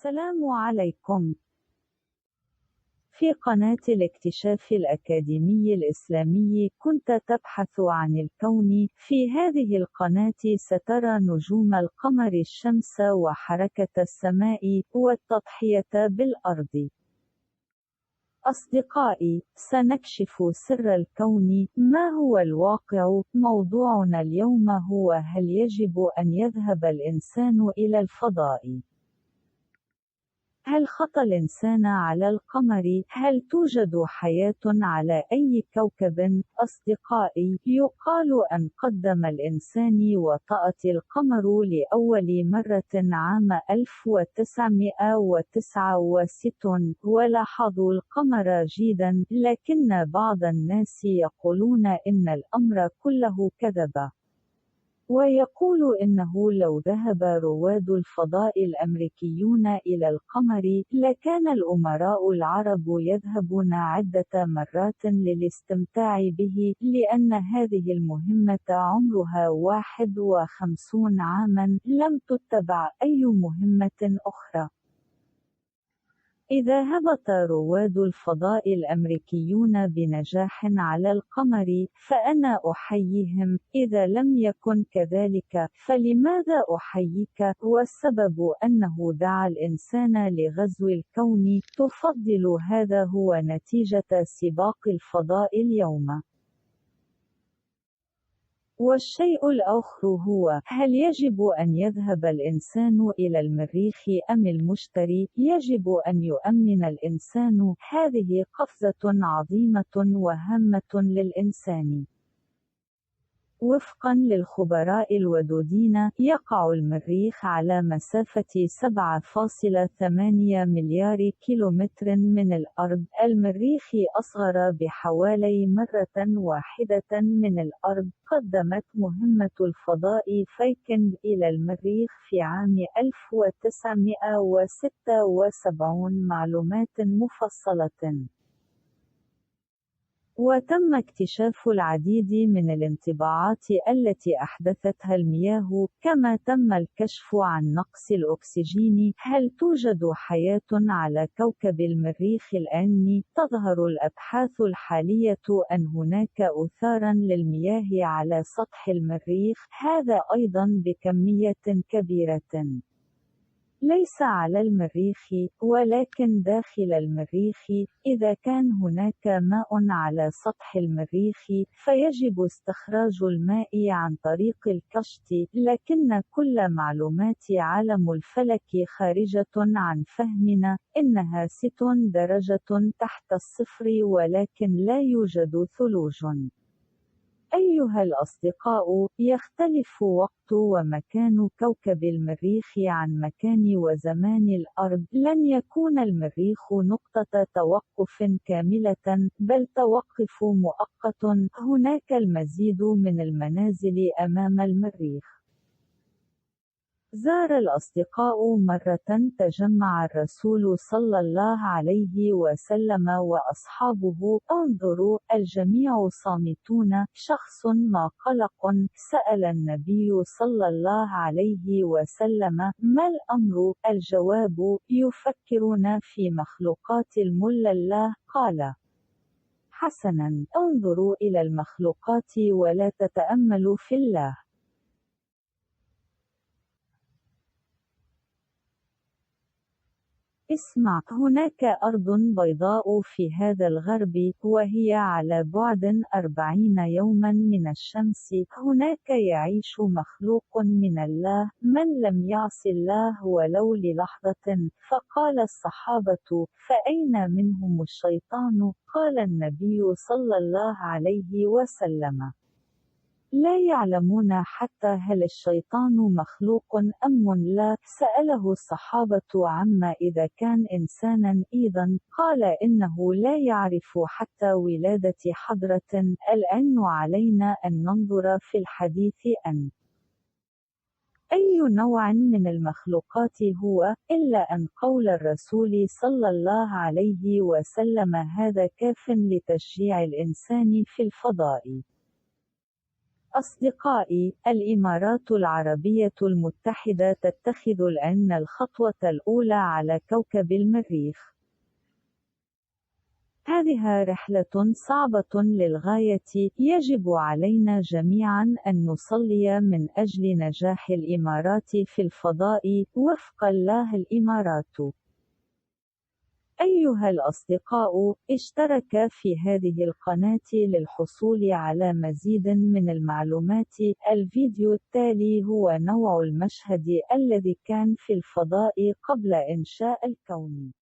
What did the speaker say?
السلام عليكم. في قناة الاكتشاف الأكاديمي الإسلامي كنت تبحث عن الكون. في هذه القناة سترى نجوم القمر، الشمس، وحركة السماء، والتضحية بالأرض. أصدقائي، سنكشف سر الكون. ما هو الواقع؟ موضوعنا اليوم هو: هل يجب أن يذهب الإنسان إلى الفضاء؟ هل خطى الإنسان على القمر؟ هل توجد حياة على أي كوكب؟ أصدقائي، يقال أن قدم الإنسان وطأت القمر لأول مرة عام 1969، ولاحظوا القمر جيدا، لكن بعض الناس يقولون إن الأمر كله كذب، ويقول إنه لو ذهب رواد الفضاء الأمريكيون إلى القمر لكان الأمراء العرب يذهبون عدة مرات للاستمتاع به، لأن هذه المهمة عمرها 51 عاما لم تتبع أي مهمة أخرى. إذا هبط رواد الفضاء الأمريكيون بنجاح على القمر فأنا أحييهم، إذا لم يكن كذلك فلماذا أحييك؟ والسبب أنه دعا الإنسان لغزو الكون. تفضل هذا هو نتيجة سباق الفضاء اليوم. والشيء الآخر هو: هل يجب أن يذهب الإنسان إلى المريخ أم المشتري؟ يجب أن يؤمن الإنسان. هذه قفزة عظيمة وهامة للإنسان. وفقا للخبراء الودودين، يقع المريخ على مسافة 7.8 مليار كيلومتر من الأرض. المريخ أصغر بحوالي مرة واحدة من الأرض. قدمت مهمة الفضاء فايكنج إلى المريخ في عام 1976 معلومات مفصلة، وتم اكتشاف العديد من الانطباعات التي أحدثتها المياه، كما تم الكشف عن نقص الأكسجين. هل توجد حياة على كوكب المريخ الآن؟ تظهر الأبحاث الحالية أن هناك آثارا للمياه على سطح المريخ، هذا أيضا بكمية كبيرة، ليس على المريخ ولكن داخل المريخ. إذا كان هناك ماء على سطح المريخ فيجب استخراج الماء عن طريق الكشط، لكن كل معلومات عالم الفلك خارجة عن فهمنا. إنها 6 درجة تحت الصفر، ولكن لا يوجد ثلوج. أيها الأصدقاء، يختلف وقت ومكان كوكب المريخ عن مكان وزمان الأرض. لن يكون المريخ نقطة توقف كاملة، بل توقف مؤقت. هناك المزيد من المنازل أمام المريخ. زار الأصدقاء مرة تجمع الرسول صلى الله عليه وسلم وأصحابه. انظروا، الجميع صامتون. شخص ما قلق. سأل النبي صلى الله عليه وسلم: ما الأمر؟ الجواب: يفكرون في مخلوقات المولى الله. قال: حسنا، انظروا إلى المخلوقات ولا تتأملوا في الله. اسمع، هناك أرض بيضاء في هذا الغرب، وهي على بعد 40 يوما من الشمس. هناك يعيش مخلوق من الله، من لم يعص الله ولو للحظة. فقال الصحابة: فأين منهم الشيطان؟ قال النبي صلى الله عليه وسلم: لا يعلمون حتى هل الشيطان مخلوق أم لا. سأله الصحابة: عما إذا كان إنسانا إذن؟ قال: إنه لا يعرف حتى ولادة حضرة. الآن علينا أن ننظر في الحديث أي نوع من المخلوقات هو، إلا أن قول الرسول صلى الله عليه وسلم هذا كاف لتشجيع الإنسان في الفضاء. أصدقائي، الإمارات العربية المتحدة تتخذ الآن الخطوة الأولى على كوكب المريخ. هذه رحلة صعبة للغاية، يجب علينا جميعا أن نصلي من أجل نجاح الإمارات في الفضاء. وفق الله الإمارات. أيها الأصدقاء، اشترك في هذه القناة للحصول على مزيد من المعلومات. الفيديو التالي هو نوع المشهد الذي كان في الفضاء قبل إنشاء الكون.